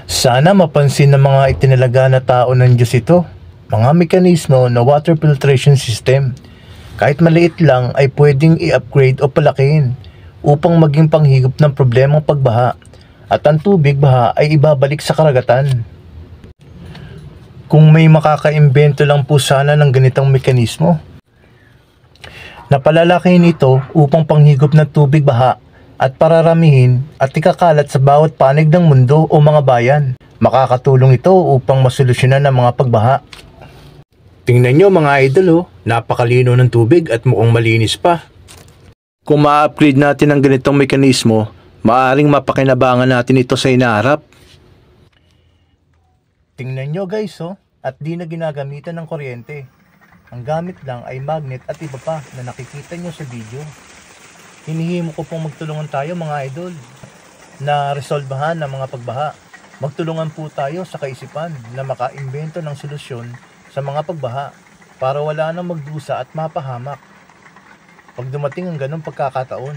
Sana mapansin ng mga itinalaga na tao ng Diyos ito, mga mekanismo na water filtration system. Kahit maliit lang ay pwedeng i-upgrade o palakihin upang maging panghigop ng problemang pagbaha at ang tubig baha ay ibabalik sa karagatan. Kung may makakaimbento lang po sana ng ganitong mekanismo, napalalakihin ito upang panghigop ng tubig baha at pararamihin at ikakalat sa bawat panig ng mundo o mga bayan. Makakatulong ito upang masolusyonan ang mga pagbaha. Tingnan nyo mga idol, napakalino ng tubig at mukhang malinis pa. Kung ma-upgrade natin ang ganitong mekanismo, maaaring mapakinabangan natin ito sa inaharap. Tingnan nyo guys, at di na ginagamitan ng kuryente. Ang gamit lang ay magnet at iba pa na nakikita nyo sa video. Hinihimo ko pong magtulungan tayo mga idol na resolbahan ang mga pagbaha. Magtulungan po tayo sa kaisipan na makaimbento ng solusyon sa mga pagbaha para wala nang magdusa at mapahamak pag dumating ang ganong pagkakataon.